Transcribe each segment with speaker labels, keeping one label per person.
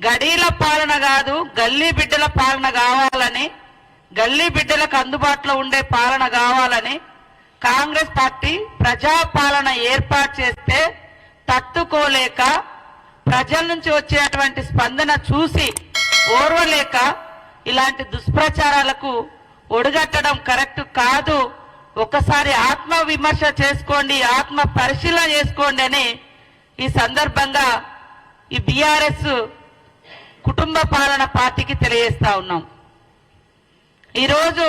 Speaker 1: గడీల పాలన కాదు గల్లీ బిడ్డల పాలన కావాలని, గల్లీ బిడ్డలకు అందుబాటులో ఉండే పాలన కావాలని కాంగ్రెస్ పార్టీ ప్రజాపాలన ఏర్పాటు చేస్తే తట్టుకోలేక, ప్రజల నుంచి వచ్చేటువంటి స్పందన చూసి ఓర్వలేక ఇలాంటి దుష్ప్రచారాలకు ఒడిగట్టడం కరెక్ట్ కాదు. ఒకసారి ఆత్మ విమర్శ చేసుకోండి, ఆత్మ పరిశీలన చేసుకోండి అని ఈ సందర్భంగా ఈ బీఆర్ఎస్ కుటుంబ పాలన పార్టీకి తెలియజేస్తా ఉన్నాం. ఈరోజు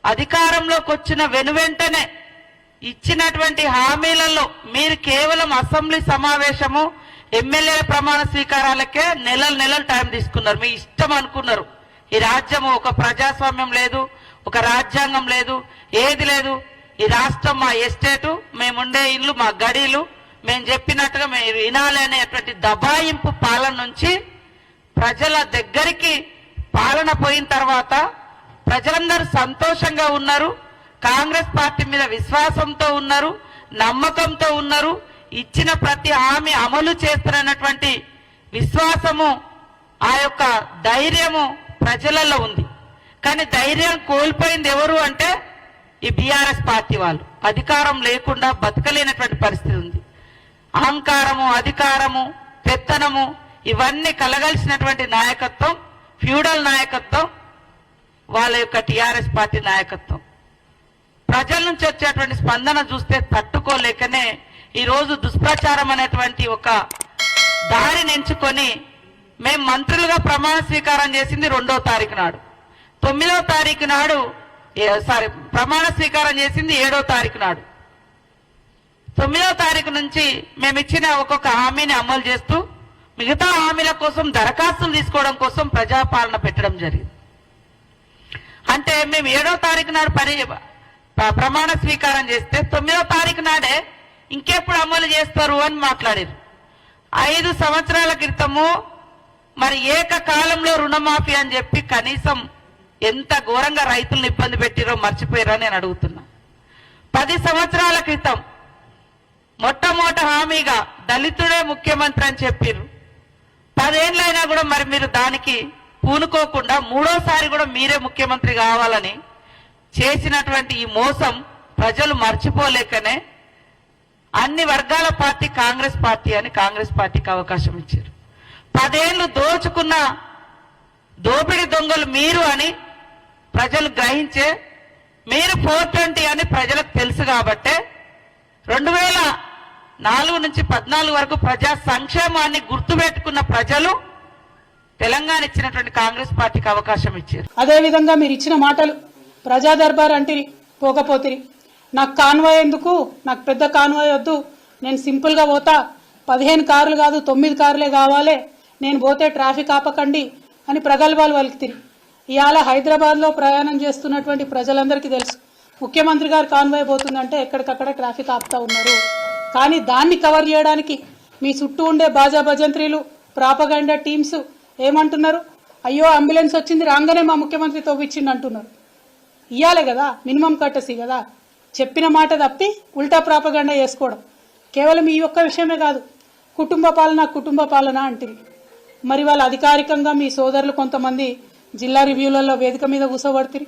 Speaker 1: అధికారంలోకి వచ్చిన వెనువెంటనే ఇచ్చినటువంటి హామీలలో మీరు కేవలం అసెంబ్లీ సమావేశము, ఎమ్మెల్యేల ప్రమాణ స్వీకారాలకే నెలలు టైం తీసుకున్నారు. మీ ఇష్టం అనుకున్నారు. ఈ రాజ్యము ఒక ప్రజాస్వామ్యం లేదు, ఒక రాజ్యాంగం లేదు, ఏది లేదు. ఈ రాష్ట్రం మా ఎస్టేటు, మేముండే ఇల్లు మా గడీలు, మేము చెప్పినట్టుగా మేము వినాలి అనేటువంటి దబాయింపు పాలన నుంచి ప్రజల దగ్గరికి పాలన పోయిన తర్వాత ప్రజలందరూ సంతోషంగా ఉన్నారు, కాంగ్రెస్ పార్టీ మీద విశ్వాసంతో ఉన్నారు, నమ్మకంతో ఉన్నారు. ఇచ్చిన ప్రతి హామీ అమలు చేస్తున్నటువంటి విశ్వాసము, ఆ యొక్క ధైర్యము ప్రజలలో ఉంది. కానీ ధైర్యం కోల్పోయింది ఎవరు అంటే ఈ బీఆర్ఎస్ పార్టీ వాళ్ళు. అధికారం లేకుండా బతకలేనటువంటి పరిస్థితి ఉంది. అహంకారము, అధికారము, పెత్తనము ఇవన్నీ కలగలిసినటువంటి నాయకత్వం, ఫ్యూడల్ నాయకత్వం వాళ్ళ యొక్క టీఆర్ఎస్ పార్టీ నాయకత్వం. ప్రజల నుంచి వచ్చేటువంటి స్పందన చూస్తే తట్టుకోలేకనే ఈరోజు దుష్ప్రచారం అనేటువంటి ఒక దారిని ఎంచుకొని మేము మంత్రులుగా ప్రమాణ స్వీకారం చేసింది 2వ తారీఖు నాడు, 9వ తారీఖు నాడు ప్రమాణ స్వీకారం చేసింది 7వ తారీఖు నాడు. 9వ తారీఖు నుంచి మేము ఇచ్చిన ఒక్కొక్క హామీని అమలు చేస్తూ మిగతా హామీల కోసం దరఖాస్తులు తీసుకోవడం కోసం ప్రజాపాలన పెట్టడం జరిగింది. అంటే మేము 7వ తారీఖు నాడు ప్రమాణ స్వీకారం చేస్తే 9వ తారీఖు నాడే ఇంకెప్పుడు అమలు చేస్తారు అని మాట్లాడారు. 5 సంవత్సరాల క్రితము మరి ఏకకాలంలో రుణమాఫీ అని చెప్పి కనీసం ఎంత ఘోరంగా రైతులను ఇబ్బంది పెట్టిరో మర్చిపోయారో నేను అడుగుతున్నా. 10 సంవత్సరాల క్రితం మొట్టమొదటి హామీగా దళితుడే ముఖ్యమంత్రి అని చెప్పారు. 10 ఏళ్ళైనా కూడా మరి మీరు దానికి పూనుకోకుండా 3వసారి కూడా మీరే ముఖ్యమంత్రి కావాలని చేసినటువంటి ఈ మోసం ప్రజలు మర్చిపోలేకనే అన్ని వర్గాల పార్టీ కాంగ్రెస్ పార్టీ అని కాంగ్రెస్ పార్టీకి అవకాశం ఇచ్చారు. 10 ఏళ్ళు దోచుకున్న దోపిడి దొంగలు మీరు అని ప్రజలు గ్రహించే, మీరు 420 అని ప్రజలకు తెలుసు కాబట్టే 2004 నుంచి 14 వరకు ప్రజా సంక్షేమాన్ని గుర్తుపెట్టుకున్న ప్రజలు తెలంగాణ ఇచ్చినటువంటి కాంగ్రెస్ పార్టీకి అవకాశం ఇచ్చారు.
Speaker 2: అదేవిధంగా మీరు ఇచ్చిన మాటలు ప్రజా దర్బార్ అంటిరి, పోకపోతిరి. నాకు కాన్వాయ్ ఎందుకు, నాకు పెద్ద కాన్వాయ్ వద్దు, నేను సింపుల్గా పోతా, 15 కార్లు కాదు 9 కార్లే కావాలి, నేను పోతే ట్రాఫిక్ ఆపకండి అని ప్రగల్భాలు పలికితిరి. ఇవాళ హైదరాబాద్లో ప్రయాణం చేస్తున్నటువంటి ప్రజలందరికీ తెలుసు, ముఖ్యమంత్రి గారు కాన్వాయ్ పోతుందంటే ఎక్కడికక్కడ ట్రాఫిక్ ఆపుతా ఉన్నారు. కానీ దాన్ని కవర్ చేయడానికి మీ చుట్టూ ఉండే బాజా భజంత్రీలు, ప్రాపగండా టీమ్స్ ఏమంటున్నారు? అయ్యో అంబులెన్స్ వచ్చింది రాగానే మా ముఖ్యమంత్రి తవ్విచ్చిండు అంటున్నారు. ఇయ్యాలే కదా, మినిమం కట్టసి కదా. చెప్పిన మాట తప్పి ఉల్టా ప్రాపగండా చేసుకోవడం. కేవలం ఈ ఒక్క విషయమే కాదు, కుటుంబ పాలన అంటివి. మరి వాళ్ళ అధికారికంగా మీ సోదరులు కొంతమంది జిల్లా రివ్యూలలో వేదిక మీద కూసోబడుతుంది,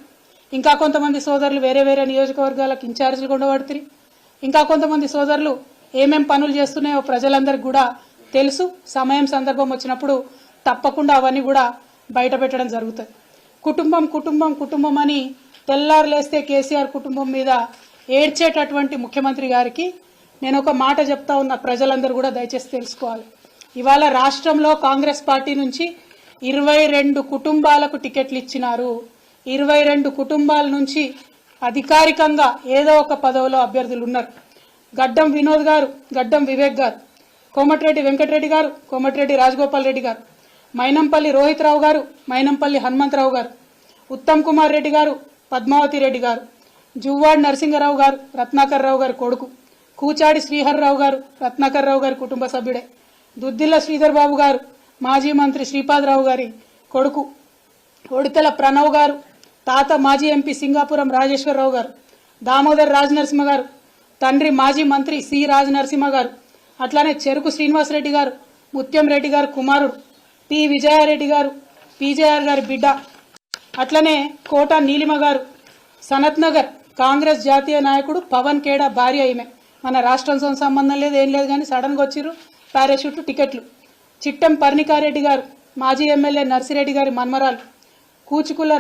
Speaker 2: ఇంకా కొంతమంది సోదరులు వేరే వేరే నియోజకవర్గాలకు ఇన్ఛార్జీలు ఉండబడుతుంది, ఇంకా కొంతమంది సోదరులు ఏమేం పనులు చేస్తున్నాయో ప్రజలందరికీ కూడా తెలుసు. సమయం సందర్భం వచ్చినప్పుడు తప్పకుండా అవన్నీ కూడా బయట పెట్టడం జరుగుతుంది. కుటుంబం అని తెల్లారులేస్తే కేసీఆర్ కుటుంబం మీద ఏడ్చేటటువంటి ముఖ్యమంత్రి గారికి నేను ఒక మాట చెప్తా ఉన్నా, ప్రజలందరూ కూడా దయచేసి తెలుసుకోవాలి. ఇవాళ రాష్ట్రంలో కాంగ్రెస్ పార్టీ నుంచి 22 కుటుంబాలకు టికెట్లు ఇచ్చినారు. 22 కుటుంబాల నుంచి అధికారికంగా ఏదో ఒక పదవిలో అభ్యర్థులు ఉన్నారు. గడ్డం వినోద్ గారు, గడ్డం వివేక్ గారు, కోమటిరెడ్డి వెంకటరెడ్డి గారు, కోమటిరెడ్డి రాజగోపాల్ రెడ్డి గారు, మైనంపల్లి రోహిత్ రావు గారు, మైనంపల్లి హనుమంతరావు గారు, ఉత్తమ్ కుమార్ రెడ్డి గారు, పద్మావతి రెడ్డి గారు, జువ్వాడి నరసింగరావు గారు, రత్నాకర్ రావు గారి కొడుకు, కూచాడి శ్రీహర్రావు గారు, రత్నాకర్ రావు గారి కుటుంబ సభ్యుడే, దుద్దిల్ల శ్రీధర్ బాబు గారు, మాజీ మంత్రి శ్రీపాదరావు గారి కొడుకు, ఒడితల ప్రణవ్ గారు, తాత మాజీ ఎంపీ సింగాపురం రాజేశ్వరరావు గారు, దామోదర్ రాజనరసింహ గారు, తండ్రి మాజీ మంత్రి సి రాజనరసింహ గారు, అట్లానే చెరుకు శ్రీనివాసరెడ్డి గారు, ముత్యం రెడ్డి గారు కుమారుడు, పి విజయారెడ్డి గారు పీజేఆర్ గారి బిడ్డ, అట్లనే కోట నీలిమ గారు సనత్ నగర్ కాంగ్రెస్ జాతీయ నాయకుడు పవన్ ఖేడా భార్య ఈమె. మన రాష్ట్రంతో సంబంధం లేదు, ఏం లేదు, కానీ సడన్గా వచ్చిర్రు పారాషూట్ టికెట్లు. చిట్టం పర్ణికారెడ్డి గారు మాజీ ఎమ్మెల్యే నర్సిరెడ్డి గారి మన్మరాలు. కూచుకుల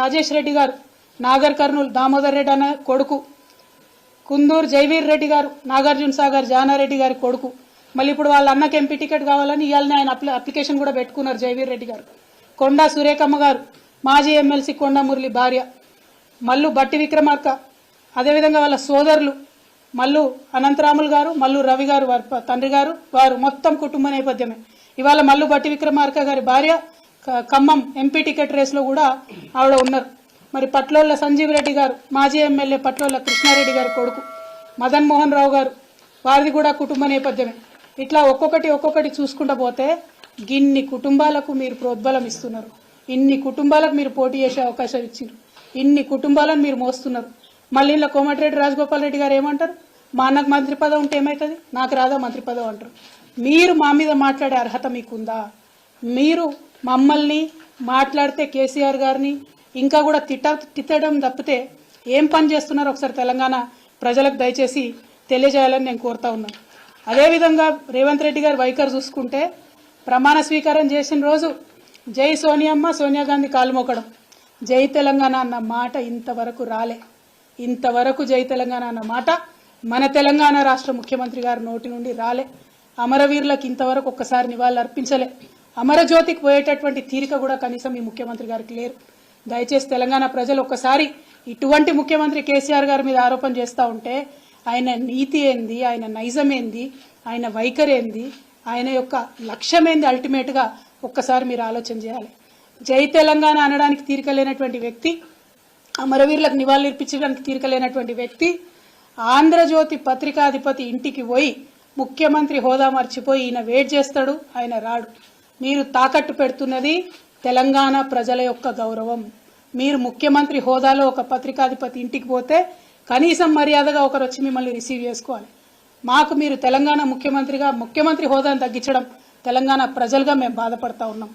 Speaker 2: రాజేష్ రెడ్డి గారు నాగర్ కర్నూలు దామోదర్ రెడ్డి అన్న కొడుకు. కుందూరు జైవీర్ రెడ్డి గారు నాగార్జున సాగర్ జానారెడ్డి గారి కొడుకు. మళ్ళీ ఇప్పుడు వాళ్ళ అన్నకి ఎంపీ టికెట్ కావాలని ఇవాళనే ఆయన అప్లికేషన్ కూడా పెట్టుకున్నారు జైవీర్ రెడ్డి గారు. కొండా సురేఖమ్మ గారు మాజీ ఎమ్మెల్సీ కొండా మురళి భార్య. మల్లు బట్టి విక్రమార్క, అదేవిధంగా వాళ్ళ సోదరులు మల్లు అనంతరాములు గారు, మల్లు రవి గారు వారి తండ్రి గారు, వారు మొత్తం కుటుంబ నేపథ్యమే. ఇవాళ మల్లు బట్టి విక్రమార్క గారి భార్య ఖమ్మం ఎంపీ టికెట్ రేసులో కూడా ఆవిడ ఉన్నారు. మరి పట్లోళ్ళ సంజీవ్ రెడ్డి గారు మాజీ ఎమ్మెల్యే పట్లోళ్ళ కృష్ణారెడ్డి గారి కొడుకు. మదన్ మోహన్ రావు గారు, వారిది కూడా కుటుంబ నేపథ్యమే. ఇట్లా ఒక్కొక్కటి చూసుకుంటూ పోతే గిన్ని కుటుంబాలకు మీరు ప్రోద్బలం ఇస్తున్నారు, ఇన్ని కుటుంబాలకు మీరు పోటీ చేసే అవకాశం ఇచ్చారు, ఇన్ని కుటుంబాలను మీరు మోస్తున్నారు. మళ్ళీ ఇలా కోమటిరెడ్డి రాజగోపాల్ రెడ్డి గారు ఏమంటారు, మా అన్నకు మంత్రి పదవి ఉంటే ఏమవుతుంది, నాకు రాదా మంత్రి పదవి అంటారు. మీరు మా మీద మాట్లాడే అర్హత మీకుందా? మీరు మమ్మల్ని మాట్లాడితే కేసీఆర్ గారిని ఇంకా కూడా తిట్టడం తప్పితే ఏం పని చేస్తున్నారో ఒకసారి తెలంగాణ ప్రజలకు దయచేసి తెలియజేయాలని నేను కోరుతా ఉన్నాను. అదేవిధంగా రేవంత్ రెడ్డి గారి వైఖరి చూసుకుంటే ప్రమాణ స్వీకారం చేసిన రోజు జై సోనియమ్మ సోనియా గాంధీ కాలు మోకడం, జై తెలంగాణ అన్న మాట ఇంతవరకు రాలే. ఇంతవరకు జై తెలంగాణ అన్న మాట మన తెలంగాణ రాష్ట్ర ముఖ్యమంత్రి గారి నోటి నుండి రాలే. అమరవీరులకు ఇంతవరకు ఒక్కసారి నివాళులు అర్పించలే. అమరజ్యోతికి పోయేటటువంటి తీరిక కూడా కనీసం ఈ ముఖ్యమంత్రి గారికి లేరు. దయచేసి తెలంగాణ ప్రజలు ఒక్కసారి ఇటువంటి ముఖ్యమంత్రి కేసీఆర్ గారి మీద ఆరోపణ చేస్తూ ఉంటే ఆయన నీతి ఏంది, ఆయన నైజం ఏంది, ఆయన వైఖరి ఏంది, ఆయన యొక్క లక్ష్యం ఏంది, అల్టిమేట్గా ఒక్కసారి మీరు ఆలోచన చేయాలి. జై తెలంగాణ అనడానికి తీరిక లేనటువంటి వ్యక్తి, అమరవీరులకు నివాళులు ఇర్పించడానికి తీరిక లేనటువంటి వ్యక్తి ఆంధ్రజ్యోతి పత్రికాధిపతి ఇంటికి పోయి ముఖ్యమంత్రి హోదా మర్చిపోయి ఈయన వెయిట్ చేస్తాడు, ఆయన రాడు. మీరు తాకట్టు పెడుతున్నది తెలంగాణ ప్రజల యొక్క గౌరవం. మీరు ముఖ్యమంత్రి హోదాలో ఒక పత్రికాధిపతి ఇంటికి పోతే కనీసం మర్యాదగా ఒకరు వచ్చి మిమ్మల్ని రిసీవ్ చేసుకోవాలి. మాకు మీరు తెలంగాణ ముఖ్యమంత్రిగా ముఖ్యమంత్రి హోదాను తగ్గించడం తెలంగాణ ప్రజలుగా మేము బాధపడతా ఉన్నాం.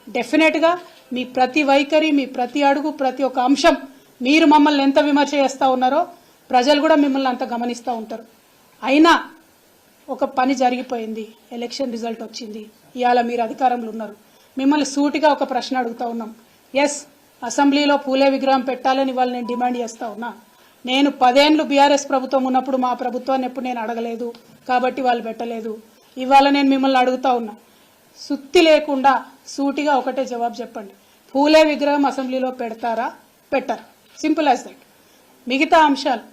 Speaker 2: డెఫినెట్గా మీ ప్రతి వైఖరి, మీ ప్రతి అడుగు, ప్రతి ఒక్క అంశం మీరు మమ్మల్ని ఎంత విమర్శ చేస్తూ ఉన్నారో ప్రజలు కూడా మిమ్మల్ని అంత గమనిస్తూ ఉంటారు. అయినా ఒక పని జరిగిపోయింది, ఎలక్షన్ రిజల్ట్ వచ్చింది, ఇవాళ మీరు అధికారంలో ఉన్నారు. మిమ్మల్ని సూటిగా ఒక ప్రశ్న అడుగుతా ఉన్నాం. ఎస్, అసెంబ్లీలో పూలే విగ్రహం పెట్టాలని ఇవాళ నేను డిమాండ్ చేస్తా ఉన్నా. నేను 10 ఏళ్ళు బీఆర్ఎస్ ప్రభుత్వం ఉన్నప్పుడు మా ప్రభుత్వాన్ని ఎప్పుడు నేను అడగలేదు కాబట్టి వాళ్ళు పెట్టలేదు. ఇవాళ నేను మిమ్మల్ని అడుగుతా ఉన్నా, సుత్తి లేకుండా సూటిగా ఒకటే జవాబు చెప్పండి. పూలే విగ్రహం అసెంబ్లీలో పెడతారా, పెట్టారా? Simple as that. మిగతా అంశాలు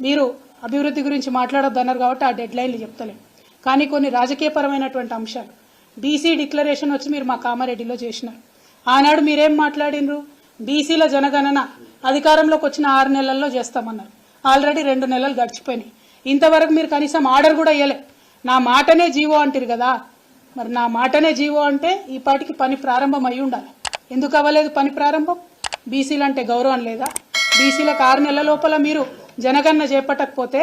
Speaker 2: మీరు అభివృద్ధి గురించి మాట్లాడొద్దన్నారు కాబట్టి ఆ డెడ్ లైన్లు చెప్తలేం. కానీ కొన్ని రాజకీయపరమైనటువంటి అంశాలు, బీసీ డిక్లరేషన్ వచ్చి మీరు మా కామారెడ్డిలో చేసినారు. ఆనాడు మీరేం మాట్లాడినరు, బీసీల జనగణన అధికారంలోకి వచ్చిన 6 నెలల్లో చేస్తామన్నారు. ఆల్రెడీ 2 నెలలు గడిచిపోయినాయి. ఇంతవరకు మీరు కనీసం ఆర్డర్ కూడా ఇవ్వలే. నా మాటనే జీవో అంటారు కదా, మరి నా మాటనే జీవో అంటే ఈ పాటికి పని ప్రారంభం అయి ఉండాలి. ఎందుకు అవ్వలేదు పని ప్రారంభం? బీసీలు అంటే గౌరవం లేదా? బీసీలకు 6 నెలల లోపల మీరు జనగణన చేపట్టకపోతే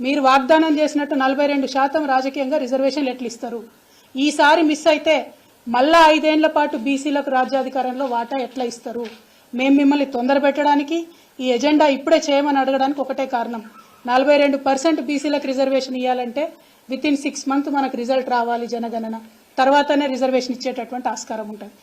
Speaker 2: మీరు వాగ్దానం చేసినట్టు 42% రాజకీయంగా రిజర్వేషన్లు ఎట్లు ఇస్తారు? ఈసారి మిస్ అయితే మళ్ళా 5 ఏళ్ల పాటు బీసీలకు రాజ్యాధికారంలో వాటా ఎట్లా ఇస్తారు? మేము మిమ్మల్ని తొందర పెట్టడానికి, ఈ ఎజెండా ఇప్పుడే చేయమని అడగడానికి ఒకటే కారణం. 42% బీసీలకు రిజర్వేషన్ ఇవ్వాలంటే వితిన్ 6 months మనకు రిజల్ట్ రావాలి జనగణన, తర్వాతనే రిజర్వేషన్ ఇచ్చేటటువంటి ఆస్కారం ఉంటుంది.